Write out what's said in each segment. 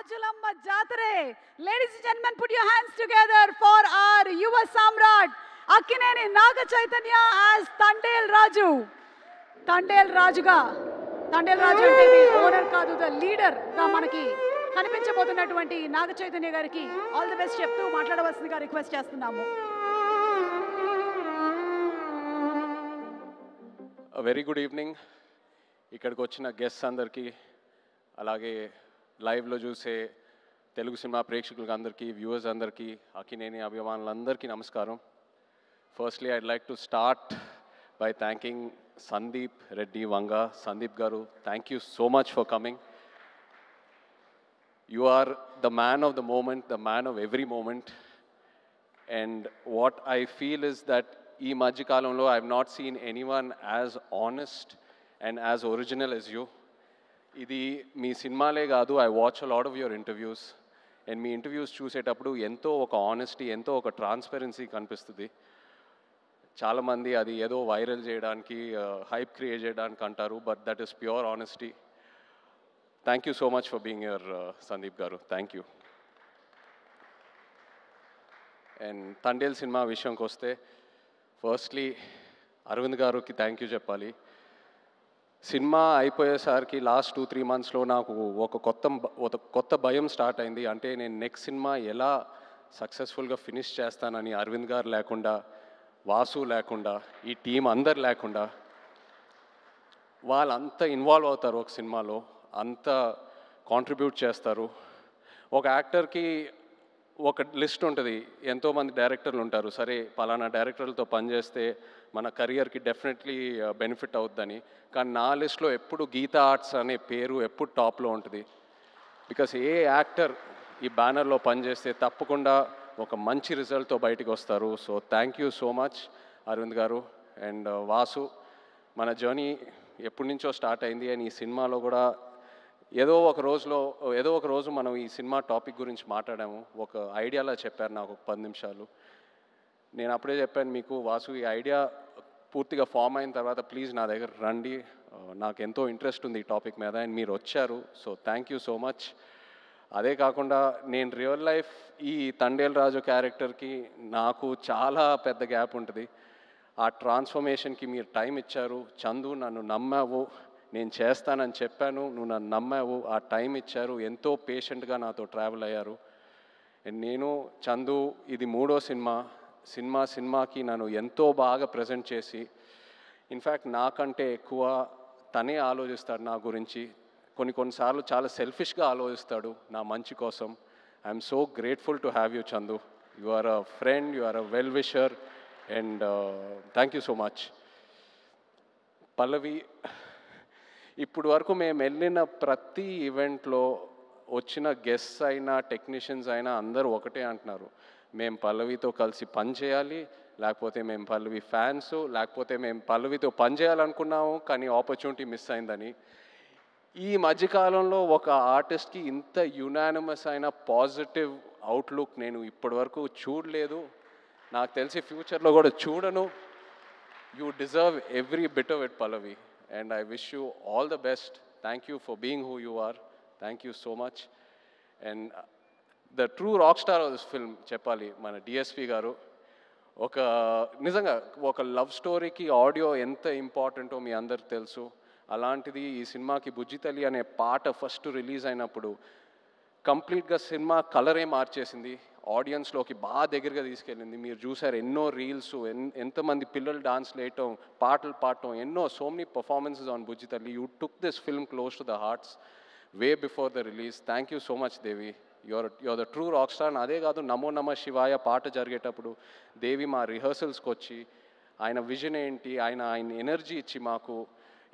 Rajulamma జాతరే. Ladies and gentlemen, put your hands together for our Yuva Samrat Akkineni Naga Chaitanya as Tandel Raju. Tandel Rajuga. Tandel Raju అంటే ఇది owner కాదు, the leader గా మనకి కనిపించబోతున్నటువంటి నాగ చైతన్య గారికి all the best చెప్తూ మాట్లాడవలసిందిగా request చేస్తున్నాము. Very good evening. ఇక్కడికి వచ్చిన గెస్ట్స్ అందరికీ, అలాగే లైవ్లో చూసే తెలుగు సినిమా ప్రేక్షకులకి అందరికీ, వ్యూవర్స్ అందరికీ, అక్కినేని అభిమానులందరికీ నమస్కారం. Firstly I'd like to start by thanking Sandeep Reddy Vanga. Sandeep గారు, thank you so much for coming. You are the man of the moment, the man of every moment. And what I feel is that ee Majjikalamlo I have not seen anyone as honest and as original as you. Idi mee cinemale gaadu, I watch a lot of your interviews. And mee interviews చూసేటప్పుడు ఎంతో ఒక honesty, ఎంతో ఒక transparency కనిపిస్తుంది. చాలామంది అది ఏదో viral చేయడానికి, హైప్ క్రియేట్ చేయడానికి అంటారు, but that is pure honesty. Thank you so much for being here, Sandeep Garu. Thank you. And Tandel cinema vishayam koste, firstly Arvind garu ki thank you cheppali. Cinema అయిపోయేసరికి last 2-3 మంత్స్లో నాకు ఒక కొత్త భయం start అయింది. అంటే నేను next cinema ఎలా సక్సెస్ఫుల్గా ఫినిష్ చేస్తానని. అరవింద్ గారు లేకుండా, వాసు లేకుండా, ఈ టీం అందరు లేకుండా, వాళ్ళంతా ఇన్వాల్వ్ అవుతారు ఒక సినిమాలో, అంత కాంట్రిబ్యూట్ చేస్తారు. ఒక యాక్టర్కి ఒక లిస్ట్ ఉంటుంది, ఎంతోమంది డైరెక్టర్లు ఉంటారు. సరే పలానా డైరెక్టర్లతో పనిచేస్తే మన కెరియర్కి డెఫినెట్లీ బెనిఫిట్ అవుతుందని. కానీ నా లిస్ట్లో ఎప్పుడు గీతా ఆర్ట్స్ అనే పేరు ఎప్పుడు టాప్లో ఉంటుంది. బికాస్ ఏ యాక్టర్ ఈ బ్యానర్లో పనిచేస్తే తప్పకుండా ఒక మంచి రిజల్ట్తో బయటికి వస్తారు. So thank you so much Aravind గారు. అండ్ వాసు, మన జర్నీ ఎప్పటి నుంచో స్టార్ట్ అయింది. అండ్ ఈ సినిమాలో కూడా ఏదో ఒక రోజు మనం ఈ సినిమా టాపిక్ గురించి మాట్లాడాము. ఒక ఐడియాలా చెప్పారు నాకు ఒక 10 నిమిషాలు. నేను అప్పుడే చెప్పాను మీకు, వాసు ఈ ఐడియా పూర్తిగా ఫామ్ అయిన తర్వాత ప్లీజ్ నా దగ్గర రండి, నాకు ఎంతో ఇంట్రెస్ట్ ఉంది ఈ టాపిక్ మీద. అండ్ మీరు వచ్చారు. So thank you so much. అదే కాకుండా నేను రియల్ లైఫ్ ఈ తండేల్ రాజు క్యారెక్టర్కి నాకు చాలా పెద్ద గ్యాప్ ఉంటుంది. ఆ ట్రాన్స్ఫర్మేషన్కి మీరు టైం ఇచ్చారు. చందు, నన్ను నమ్మావు, నేను చేస్తానని చెప్పాను, నువ్వు నన్ను నమ్మావు, ఆ టైం ఇచ్చారు, ఎంతో పేషెంట్గా నాతో ట్రావెల్ అయ్యారు. నేను చందు ఇది 3వ సినిమాకి నన్ను ఎంతో బాగా ప్రజెంట్ చేసి, ఇన్ఫ్యాక్ట్ నాకంటే ఎక్కువ తనే ఆలోచిస్తాడు నా గురించి. కొన్నిసార్లు చాలా సెల్ఫిష్గా ఆలోచిస్తాడు నా మంచి కోసం. I'm so grateful to have you Chandu. You are a friend, you are a well wisher, and thank you so much. Pallavi, ఇప్పుడు వరకు మేము వెళ్ళిన ప్రతి ఈవెంట్లో వచ్చిన గెస్ట్స్ అయినా, టెక్నీషియన్స్ అయినా అందరూ ఒకటే అంటున్నారు, మేము పల్లవితో కలిసి పని చేయాలి, లేకపోతే మేము పల్లవి ఫ్యాన్స్, లేకపోతే మేము పల్లవితో పని చేయాలనుకున్నాము కానీ ఆపర్చునిటీ మిస్ అయిందని. ఈ మధ్యకాలంలో ఒక ఆర్టిస్ట్కి ఇంత యునానిమస్ అయిన పాజిటివ్ అవుట్లుక్ నేను ఇప్పటి వరకు చూడలేదు. నాకు తెలిసి ఫ్యూచర్లో కూడా చూడను. You deserve every bit of it Pallavi. And I wish you all the best. Thank you for being who you are. Thank you so much. And the true rock star of this film చెప్పాలి మన DSP గారు. నిజంగా ఒక love స్టోరీకి audio ఎంత ఇంపార్టెంటో మీ అందరికి తెలుసు. అలాంటిది ఈ సినిమాకి బుజ్జితల్లి అనే పాట ఫస్ట్ రిలీజ్ అయినప్పుడు కంప్లీట్గా సినిమా కలరే మార్చేసింది, ఆడియన్స్లోకి బాగా దగ్గరగా తీసుకెళ్ళింది. మీరు చూసారు ఎన్నో రీల్స్, ఎంతమంది పిల్లలు డాన్స్ వేయటం, పాటలు పాడటం, so many performances on Bujjithalli. You took this film close to the hearts way before the release. Thank you so much Devi. You're the true rock star. అదే కాదు, నమో నమ శివాయ పాట జరిగేటప్పుడు దేవి మా రిహర్సల్స్కి వచ్చి ఆయన విజన్ ఏంటి, ఆయన ఎనర్జీ ఇచ్చి మాకు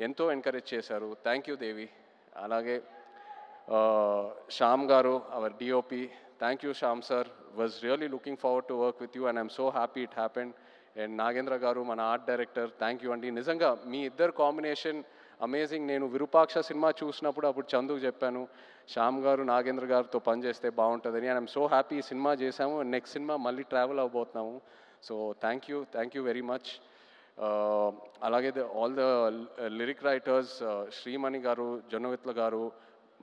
ఎంతో ఎంకరేజ్ చేశారు. Thank you Devi. అలాగే శ్యామ్ గారు, our DOP, thank you Shyam sir. Was really looking forward to work with you and I'm so happy it happened. And Nagendra గారు, మన ఆర్ట్ డైరెక్టర్, థ్యాంక్ యూ అండి. నిజంగా మీ ఇద్దరు కాంబినేషన్ అమేజింగ్. నేను విరూపాక్ష సినిమా చూసినప్పుడు అప్పుడు చందుకు చెప్పాను, శ్యామ్ గారు నాగేంద్ర గారితో పనిచేస్తే బాగుంటుందని. అండ్ ఐఎమ్ సో హ్యాపీ ఈ సినిమా చేశాము. నెక్స్ట్ సినిమా మళ్ళీ ట్రావెల్ అవ్వబోతున్నాము. So thank you very much. అలాగే all the lyric writers, Sreemani గారు, జొన్నవిత్ల గారు,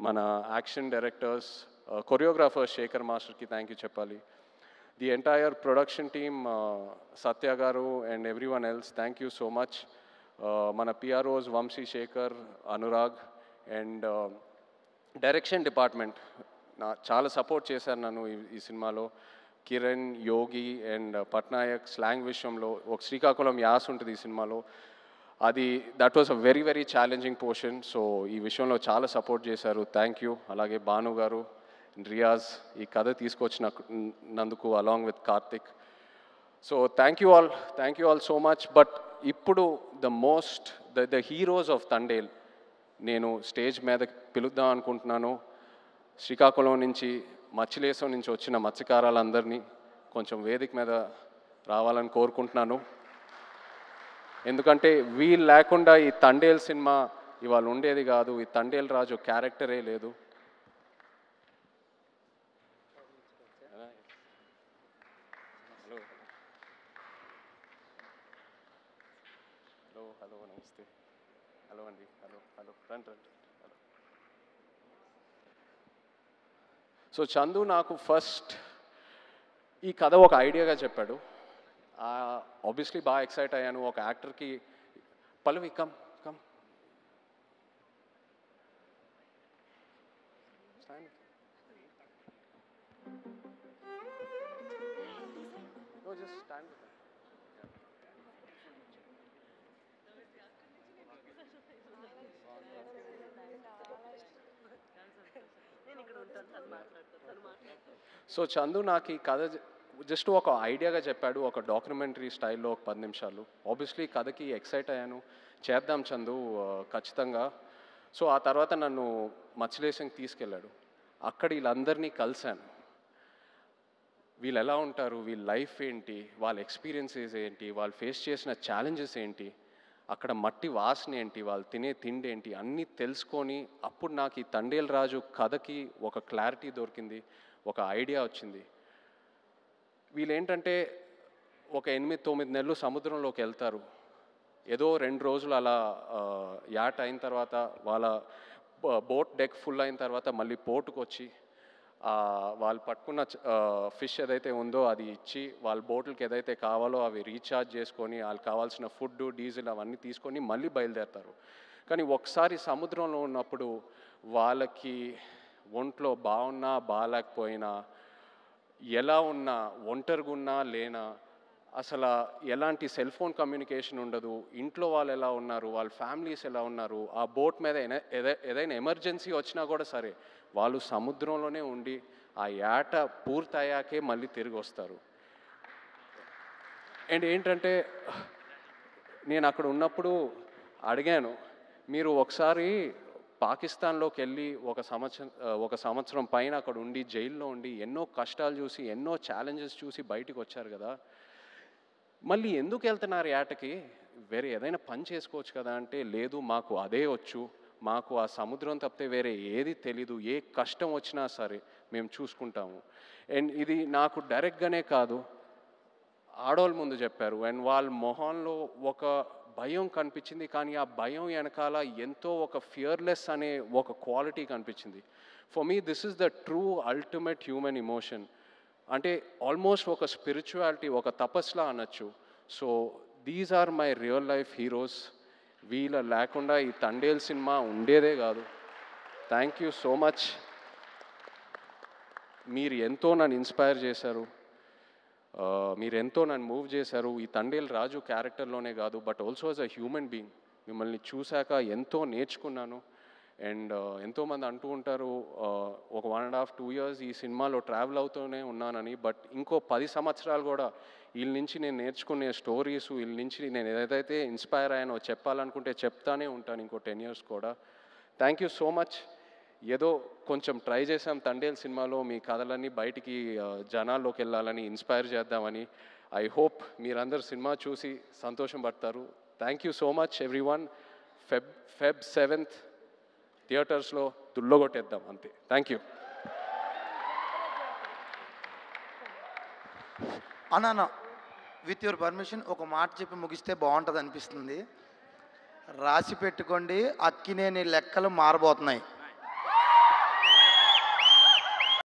మన యాక్షన్ డైరెక్టర్స్, కొరియోగ్రాఫర్ శేఖర్ మాస్టర్కి థ్యాంక్ యూ చెప్పాలి. The entire production team, Satya గారు and everyone else, thank you so much. మన PROs Vamshi, Shekhar, Anurag and direction department చాలా సపోర్ట్ చేశారు నన్ను ఈ సినిమాలో. కిరణ్, యోగి అండ్ పట్నాయక్ స్లాంగ్ విషయంలో ఒక శ్రీకాకుళం యాస ఉంటుంది ఈ సినిమాలో. That was a very very challenging portion. So ఈ విషయంలో చాలా సపోర్ట్ చేశారు, థ్యాంక్ యూ. అలాగే భాను గారు, రియాజ్ ఈ కథ తీసుకొచ్చినందుకు along with Karthik. So thank you all so much. But ఇప్పుడు ద హీరోస్ ఆఫ్ తండేల్ నేను స్టేజ్ మీద పిలుద్దాం అనుకుంటున్నాను. శ్రీకాకుళం నుంచి, మత్స్యలేశం నుంచి వచ్చిన మత్స్యకారులందరినీ కొంచెం వేదిక మీద రావాలని కోరుకుంటున్నాను. ఎందుకంటే వీళ్ళు లేకుండా ఈ తండేల్ సినిమా ఇవాళ ఉండేది కాదు. ఈ తండేల్ రాజు క్యారెక్టరే లేదు. హలో నమస్తే. హలో అండి. హలో రండి. సో చందు నాకు ఫస్ట్ ఈ కథ ఒక ఐడియాగా చెప్పాడు. ఆబ్వియస్లీ బాగా ఎక్సైట్ అయ్యాను. ఒక యాక్టర్కి Pallavi come just stand. So Chandu నాకు ఈ కథ జస్ట్ ఒక ఐడియాగా చెప్పాడు, ఒక డాక్యుమెంటరీ స్టైల్లో ఒక 10 నిమిషాలు. ఆబ్వియస్లీ కథకి ఎక్సైట్ అయ్యాను, చేద్దాం చందు ఖచ్చితంగా. సో ఆ తర్వాత నన్ను మత్స్యలేశంకి తీసుకెళ్ళాడు. అక్కడ వీళ్ళందరినీ కలిశాను. వీళ్ళు ఎలా ఉంటారు, వీళ్ళ లైఫ్ ఏంటి, వాళ్ళ ఎక్స్పీరియన్సెస్ ఏంటి, వాళ్ళు ఫేస్ చేసిన ఛాలెంజెస్ ఏంటి, అక్కడ మట్టి వాసన ఏంటి, వాళ్ళు తినే తిండి ఏంటి, అన్నీ తెలుసుకొని అప్పుడు నాకు ఈ తండేల్ రాజు కథకి ఒక క్లారిటీ దొరికింది, ఒక ఐడియా వచ్చింది. వీళ్ళు ఏంటంటే ఒక 8-9 నెలలు సముద్రంలోకి వెళ్తారు. ఏదో 2 రోజులు అలా యాట్ అయిన తర్వాత వాళ్ళ బోట్ డెక్ ఫుల్ అయిన తర్వాత మళ్ళీ పోర్టుకు వచ్చి వాళ్ళు పట్టుకున్న ఫిష్ ఏదైతే ఉందో అది ఇచ్చి వాళ్ళ బోట్లకి ఏదైతే కావాలో అవి రీఛార్జ్ చేసుకొని వాళ్ళకి కావాల్సిన ఫుడ్, డీజిల్ అవన్నీ తీసుకొని మళ్ళీ బయలుదేరుతారు. కానీ ఒకసారి సముద్రంలో ఉన్నప్పుడు వాళ్ళకి ఒంట్లో బాగున్నా బాగాలేకపోయినా, ఎలా ఉన్నా, ఒంటరిగా ఉన్నా లేనా, అసలు ఎలాంటి సెల్ ఫోన్ కమ్యూనికేషన్ ఉండదు, ఇంట్లో వాళ్ళు ఎలా ఉన్నారు, వాళ్ళ ఫ్యామిలీస్ ఎలా ఉన్నారు, ఆ బోట్ మీద ఏదైనా ఎమర్జెన్సీ వచ్చినా కూడా సరే వాళ్ళు సముద్రంలోనే ఉండి ఆ యాట పూర్తయ్యాకే మళ్ళీ తిరిగి వస్తారు. అండ్ ఏంటంటే నేను అక్కడ ఉన్నప్పుడు అడిగాను, మీరు ఒకసారి పాకిస్తాన్లోకి వెళ్ళి ఒక సంవత్సరం పైన అక్కడ ఉండి జైల్లో ఉండి ఎన్నో కష్టాలు చూసి ఎన్నో ఛాలెంజెస్ చూసి బయటికి వచ్చారు కదా, మళ్ళీ ఎందుకు వెళ్తున్నారు యాటకి, వేరే ఏదైనా పని చేసుకోవచ్చు కదా అంటే, లేదు మాకు అదే వచ్చు, మాకు ఆ సముద్రం తప్పితే వేరే ఏది తెలీదు, ఏ కష్టం వచ్చినా సరే మేము చూసుకుంటాము. అండ్ ఇది నాకు డైరెక్ట్గానే కాదు, ఆడవాళ్ళ ముందు చెప్పారు. అండ్ వాళ్ళ మొహంలో ఒక భయం కనిపించింది, కానీ ఆ భయం వెనకాల ఎంతో ఒక ఫియర్లెస్ అనే ఒక క్వాలిటీ కనిపించింది. For me this is the true ultimate human emotion. అంటే ఆల్మోస్ట్ ఒక స్పిరిచువాలిటీ, ఒక తపస్లా అనొచ్చు. So these are my real life heroes. వీళ్ళ లేకుండా ఈ తండేల్ సినిమా ఉండేదే కాదు. Thank you so much. మీరు ఎంతో నన్ను ఇన్స్పైర్ చేశారు, మీరు ఎంతో నన్ను మూవ్ చేశారు. ఈ తండేల్ రాజు క్యారెక్టర్లోనే కాదు, but also as a human being మిమ్మల్ని చూశాక ఎంతో నేర్చుకున్నాను. అండ్ ఎంతోమంది అంటూ ఉంటారు ఒక 1.5-2 years ఈ సినిమాలో ట్రావెల్ అవుతూనే ఉన్నానని, బట్ ఇంకో 10 సంవత్సరాలు కూడా వీళ్ళ నుంచి నేను నేర్చుకునే స్టోరీస్, వీళ్ళ నుంచి నేను ఏదైతే ఇన్స్పైర్ అయ్యానో చెప్పాలనుకుంటే చెప్తానే ఉంటాను ఇంకో 10 years కూడా. Thank you so much. ఏదో కొంచెం ట్రై చేసాం తండేల్ సినిమాలో మీ కథలన్నీ బయటికి జనాల్లోకి వెళ్ళాలని, ఇన్స్పైర్ చేద్దామని. ఐ హోప్ మీరందరూ సినిమా చూసి సంతోషం పడతారు. Thank you so much everyone. Feb 7th థియేటర్స్లో దుల్లగొట్టేద్దాం అంతే. Thank you. అన్న విత్ యువర్ పర్మిషన్ ఒక మాట చెప్పి ముగిస్తే బాగుంటుంది అనిపిస్తుంది. రాసి పెట్టుకోండి, అక్కినేని లెక్కలు మారబోతున్నాయి.